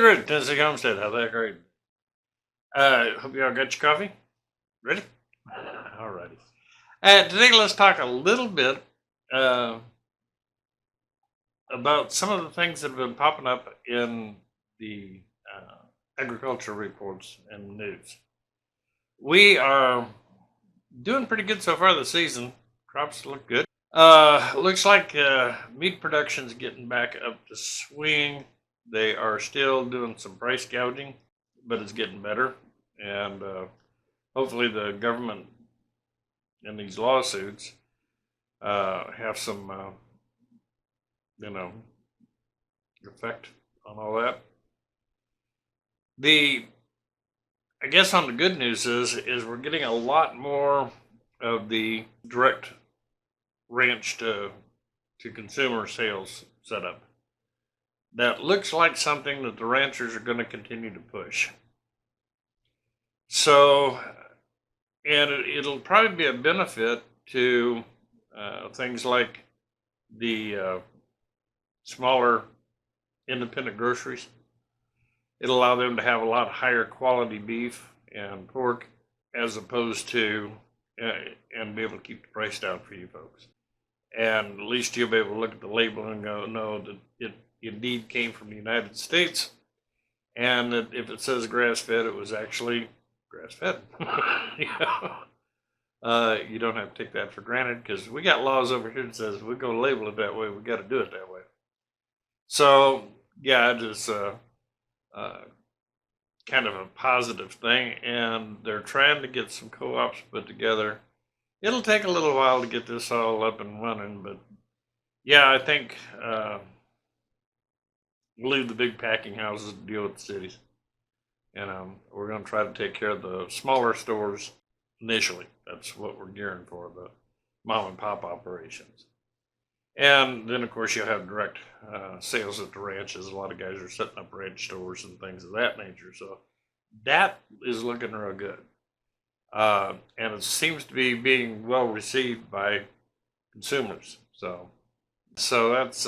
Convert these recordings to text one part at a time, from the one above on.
Good, Tennessee Homestead. How that great? Hope y'all got your coffee. Ready? Alrighty. Today, let's talk a little bit uh, about some of the things that have been popping up in the agriculture reports and news. We are doing pretty good so far this season. Crops look good. Looks like meat production's getting back up to swing. They are still doing some price gouging, but it's getting better. And hopefully the government in these lawsuits have some, effect on all that. I guess on the good news is we're getting a lot more of the direct ranch to consumer sales set up. That looks like something that the ranchers are going to continue to push. So, and it'll probably be a benefit to things like the smaller independent groceries. It'll allow them to have a lot higher quality beef and pork as opposed to, and be able to keep the price down for you folks. And at least you'll be able to look at the label and go, no, that it indeed came from the United States. And that if it says grass-fed, it was actually grass-fed. You don't have to take that for granted because we got laws over here that says we're going to label it that way. We got to do it that way. So yeah, it is kind of a positive thing, and they're trying to get some co-ops put together. It'll take a little while to get this all up and running, but yeah, I think we'll leave the big packing houses to deal with the cities. And we're going to try to take care of the smaller stores initially. That's what we're gearing for, the mom and pop operations. And then, of course, you'll have direct sales at the ranches. A lot of guys are setting up ranch stores and things of that nature. So that is looking real good. And it seems to be being well received by consumers. So that's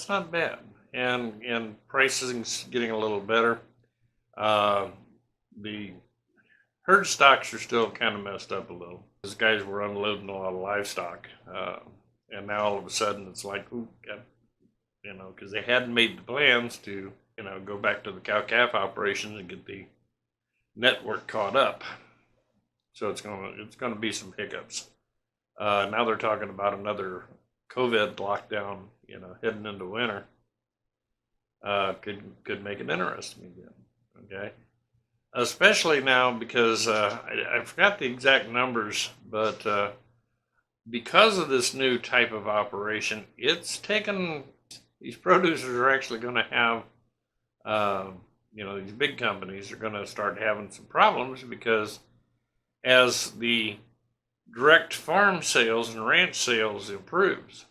not bad. And pricing's getting a little better. The herd stocks are still kind of messed up a little. These guys were unloading a lot of livestock, and now all of a sudden it's like, ooh, because they hadn't made the plans to, go back to the cow-calf operations and get the network caught up. So it's gonna be some hiccups. Now they're talking about another COVID lockdown, heading into winter. Could make it interesting again. Okay, especially now because I forgot the exact numbers, but because of this new type of operation, it's taken. These producers are actually going to have, these big companies are going to start having some problems because as the direct farm sales and ranch sales improves,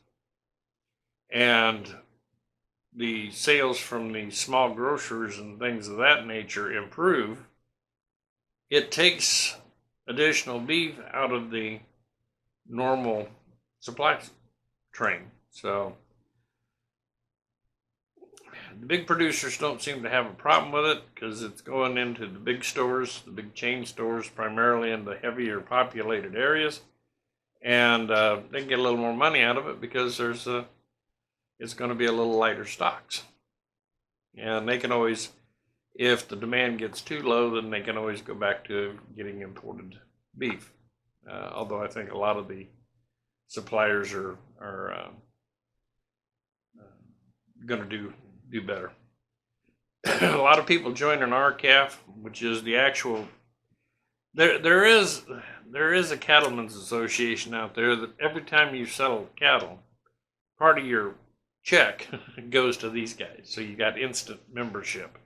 and the sales from the small grocers and things of that nature improve, it takes additional beef out of the normal supply train. So the big producers don't seem to have a problem with it because it's going into the big stores, the big chain stores, primarily in the heavier populated areas. And they can get a little more money out of it because it's going to be a little lighter stocks. And they can always, if the demand gets too low, then they can always go back to getting imported beef. Although I think a lot of the suppliers are going to do better. A lot of people joining RCAF, which is the actual. There is a cattlemen's association out there that every time you sell cattle, part of your check goes to these guys. So you got instant membership.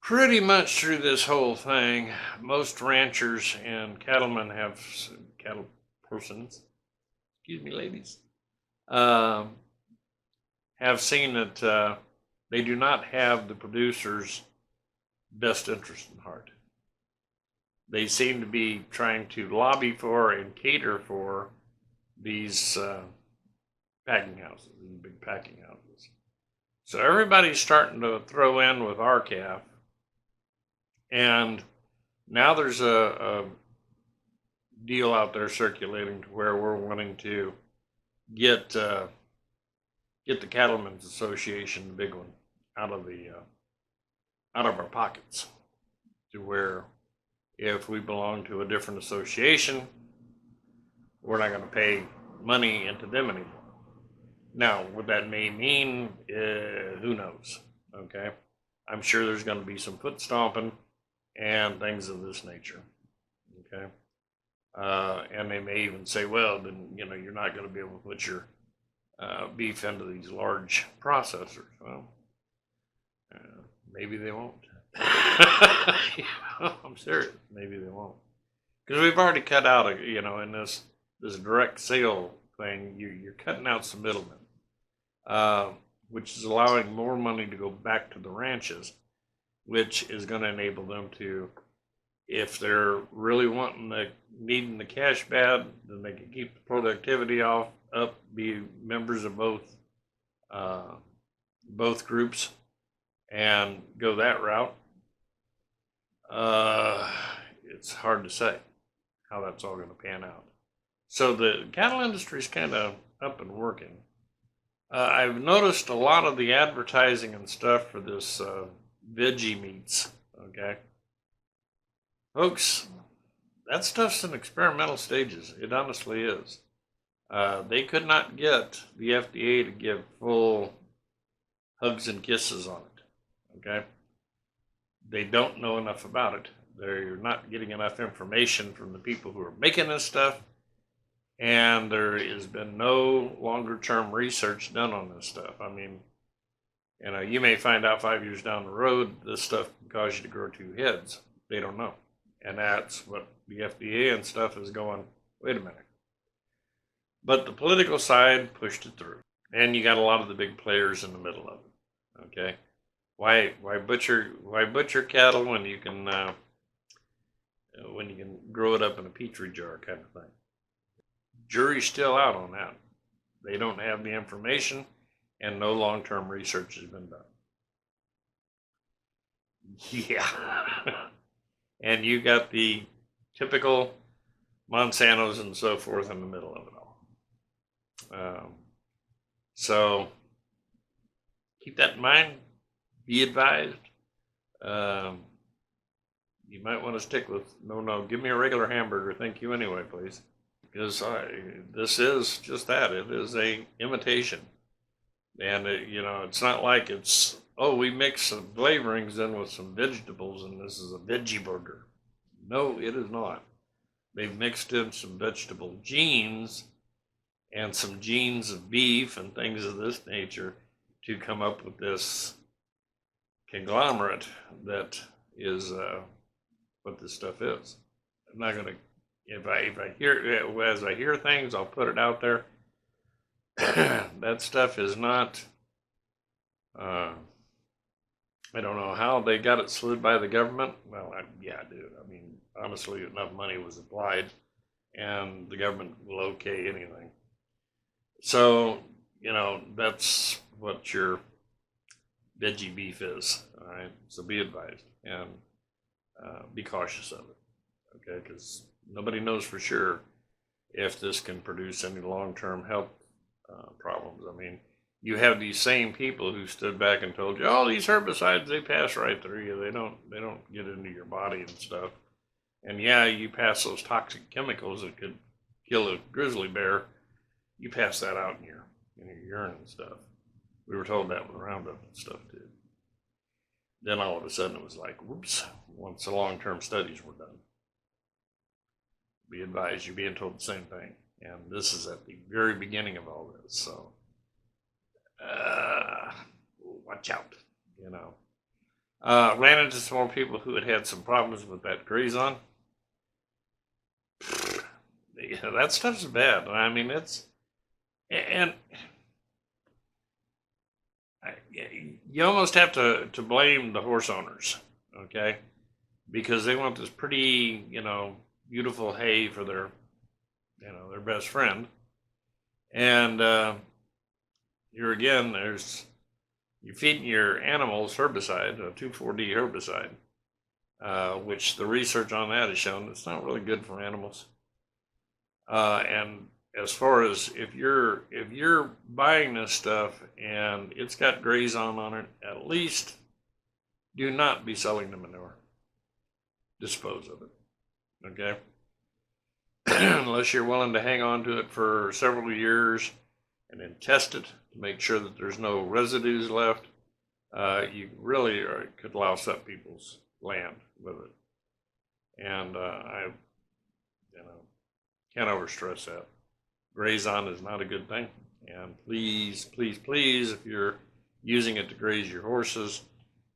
Pretty much through this whole thing, most ranchers and cattlemen cattle persons, excuse me, ladies, have seen that they do not have the producer's best interest in heart. They seem to be trying to lobby for and cater for these packing houses, these big packing houses. So everybody's starting to throw in with our calf, and now there's a deal out there circulating to where we're wanting to get get the Cattlemen's Association, the big one, out of the out of our pockets, to where if we belong to a different association, we're not going to pay money into them anymore. Now, what that may mean, who knows? Okay, I'm sure there's going to be some foot stomping and things of this nature. Okay, and they may even say, well, then you're not going to be able to put your beef into these large processors. Well, maybe they won't. I'm serious. Maybe they won't, because we've already cut out in this direct sale thing. You're cutting out some middlemen, which is allowing more money to go back to the ranches, which is going to enable them to, if they're really needing the cash bad, then they can keep the productivity up, be members of both groups, and go that route. It's hard to say how that's all going to pan out. So the cattle industry is kind of up and working. I've noticed a lot of the advertising and stuff for this veggie meats. Okay, folks, that stuff's in experimental stages. It honestly is. They could not get the FDA to give full hugs and kisses on it. Okay, they don't know enough about it. They're not getting enough information from the people who are making this stuff, and there has been no longer term research done on this stuff. I mean, you may find out 5 years down the road this stuff can cause you to grow 2 heads. They don't know. And that's what the FDA and stuff is going, wait a minute. But the political side pushed it through. And you got a lot of the big players in the middle of it. Okay? Why butcher cattle when you can grow it up in a petri jar kind of thing? Jury's still out on that. They don't have the information, and no long-term research has been done. Yeah. And you got the typical Monsantos and so forth in the middle of it all. So keep that in mind. Be advised. You might want to stick with, no, give me a regular hamburger. Thank you anyway, please. Because this is just that. It is a imitation. And, it's not like it's, we mix some flavorings in with some vegetables and this is a veggie burger. No, it is not. They've mixed in some vegetable genes and some genes of beef and things of this nature to come up with this conglomerate that is what this stuff is. I'm not going to, if I hear things, I'll put it out there. That stuff is not, I don't know how they got it slewed by the government. Well, yeah, dude. I mean, honestly, enough money was applied, and the government will okay anything. So, that's what your veggie beef is. All right. So be advised and be cautious of it. Okay, because nobody knows for sure if this can produce any long-term health problems. I mean, you have these same people who stood back and told you, "Oh, these herbicides, they pass right through you. They don't get into your body and stuff." And yeah, you pass those toxic chemicals that could kill a grizzly bear. You pass that out in your urine and stuff. We were told that with Roundup and stuff too. Then all of a sudden it was like, whoops, once the long-term studies were done. Be advised, you're being told the same thing. And this is at the very beginning of all this. So, watch out, Ran into some more people who had some problems with that grazon. That stuff's bad. I mean, you almost have to blame the horse owners, okay? Because they want this pretty, beautiful hay for their best friend. And here again, there's, you're feeding your animals herbicide, a 2,4-D herbicide, which the research on that has shown it's not really good for animals. And as far as if you're buying this stuff and it's got grazon on it, at least do not be selling the manure. Dispose of it, okay? Unless you're willing to hang on to it for several years and then test it to make sure that there's no residues left, you really could louse up people's land with it. And I can't overstress that. Grazon is not a good thing. And please, please, please, if you're using it to graze your horses,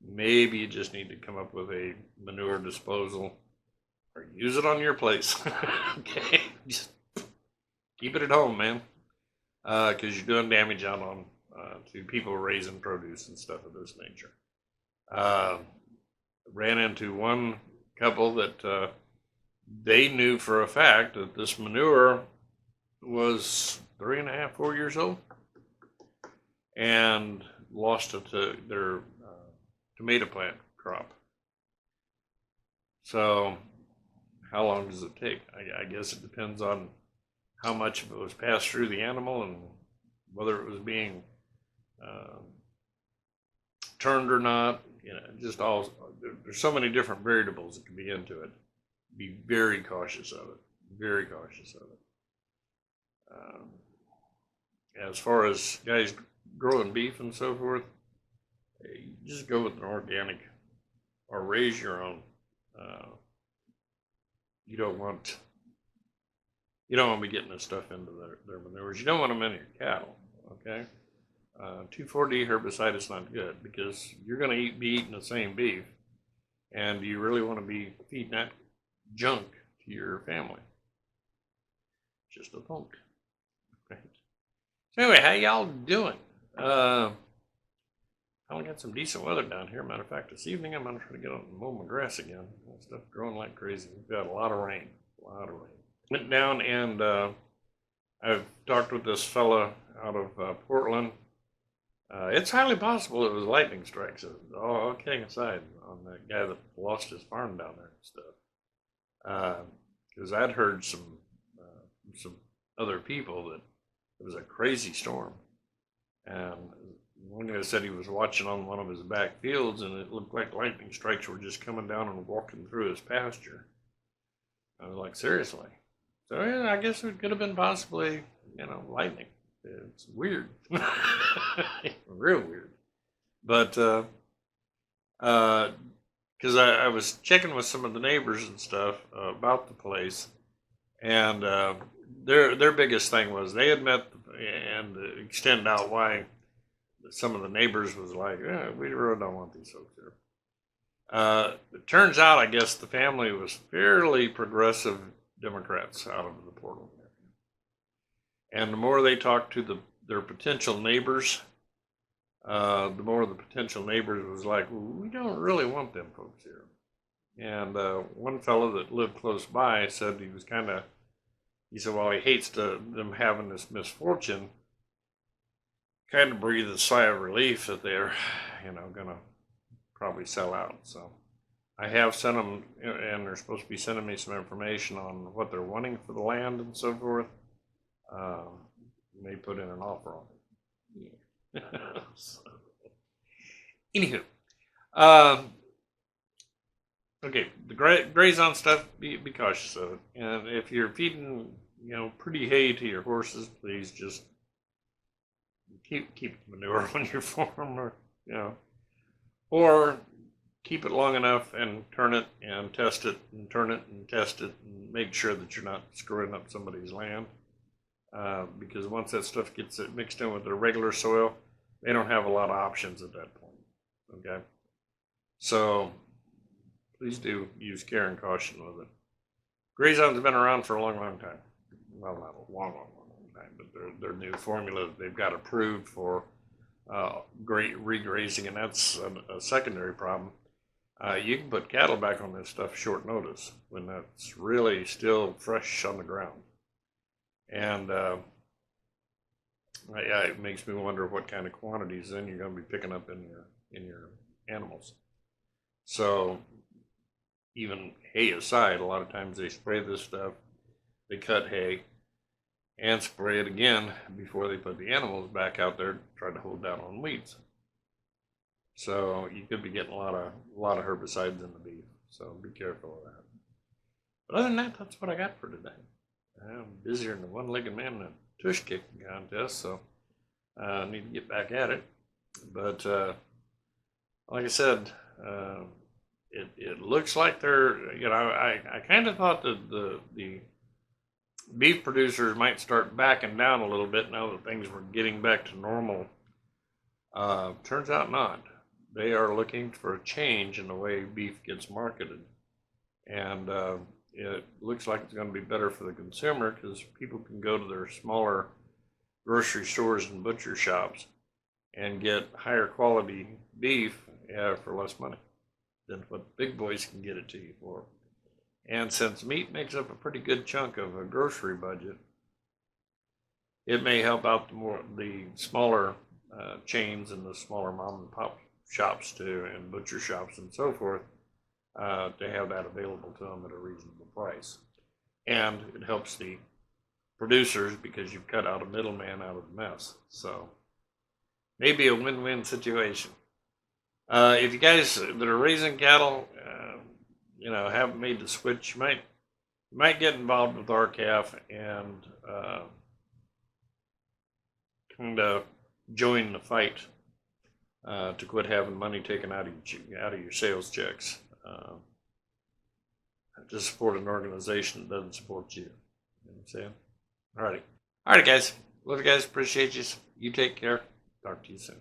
maybe you just need to come up with a manure disposal or use it on your place. Okay, just keep it at home, man, because you're doing damage out on to people raising produce and stuff of this nature. Ran into one couple that they knew for a fact that this manure was 3.5, 4 years old, and lost it to their tomato plant crop. So how long does it take? I guess it depends on how much of it was passed through the animal and whether it was being turned or not. Just all, there's so many different variables that can be into it. Be very cautious of it. Very cautious of it. As far as guys growing beef and so forth, you just go with an organic or raise your own. You don't want to be getting this stuff into their manures. You don't want them in your cattle, okay? 2,4-D herbicide is not good because you're going to be eating the same beef, and you really want to be feeding that junk to your family. Just a thought. Right. So anyway, how y'all doing? I only got some decent weather down here. Matter of fact, this evening I'm going to try to get out and mow my grass again. That stuff growing like crazy. We've got a lot of rain. Went down and I've talked with this fella out of Portland. It's highly possible it was lightning strikes. All kidding aside, on that guy that lost his farm down there and stuff. Because I'd heard some other people that it was a crazy storm, and one guy said he was watching on one of his back fields, and it looked like lightning strikes were just coming down and walking through his pasture. I was like, seriously? So yeah, I guess it could have been possibly, lightning. It's weird, real weird. But because I was checking with some of the neighbors and stuff about the place, and their biggest thing was they had met and extend out why some of the neighbors was like, we really don't want these folks here. It turns out, I guess the family was fairly progressive Democrats out of the Portland area. And the more they talked to their potential neighbors, the more the potential neighbors was like, we don't really want them folks here. And one fellow that lived close by said he said, well, he hates them having this misfortune. Kind of breathe a sigh of relief that they're, gonna probably sell out. So I have sent them, and they're supposed to be sending me some information on what they're wanting for the land and so forth. May put in an offer on it. Yeah. So, anywho, okay, the grazon stuff, be cautious of it. And if you're feeding, pretty hay to your horses, please just keep the manure on your farm, or keep it long enough and turn it and test it and turn it and test it and make sure that you're not screwing up somebody's land. Because once that stuff gets mixed in with their regular soil, they don't have a lot of options at that point. Okay, so please do use care and caution with it. Grazon's been around for a long time. Well, not a long time, but their new formula that they've got approved for regrazing, and that's a secondary problem. You can put cattle back on this stuff short notice when that's really still fresh on the ground. And Yeah, it makes me wonder what kind of quantities then you're going to be picking up in your animals. So even hay aside, a lot of times they spray this stuff. They cut hay and spray it again before they put the animals back out there to try to hold down on weeds. So you could be getting a lot of herbicides in the beef. So be careful of that. But other than that, that's what I got for today. I'm busier than the one-legged man in a tush kicking contest, so I need to get back at it. But like I said, it looks like they're, I kind of thought that the beef producers might start backing down a little bit now that things were getting back to normal. Turns out not. They are looking for a change in the way beef gets marketed. And it looks like it's going to be better for the consumer because people can go to their smaller grocery stores and butcher shops and get higher quality beef for less money than what big boys can get it to you for. And since meat makes up a pretty good chunk of a grocery budget, it may help out the smaller chains and the smaller mom and pop shops too, and butcher shops and so forth, to have that available to them at a reasonable price. And it helps the producers because you've cut out a middleman out of the mess. So maybe a win-win situation. If you guys that are raising cattle, haven't made the switch, you might get involved with RCAF and kind of join the fight to quit having money taken out of your sales checks. To support an organization that doesn't support you. You know what I'm saying? Alrighty. Alright, guys. Love you guys. Appreciate you. You take care. Talk to you soon.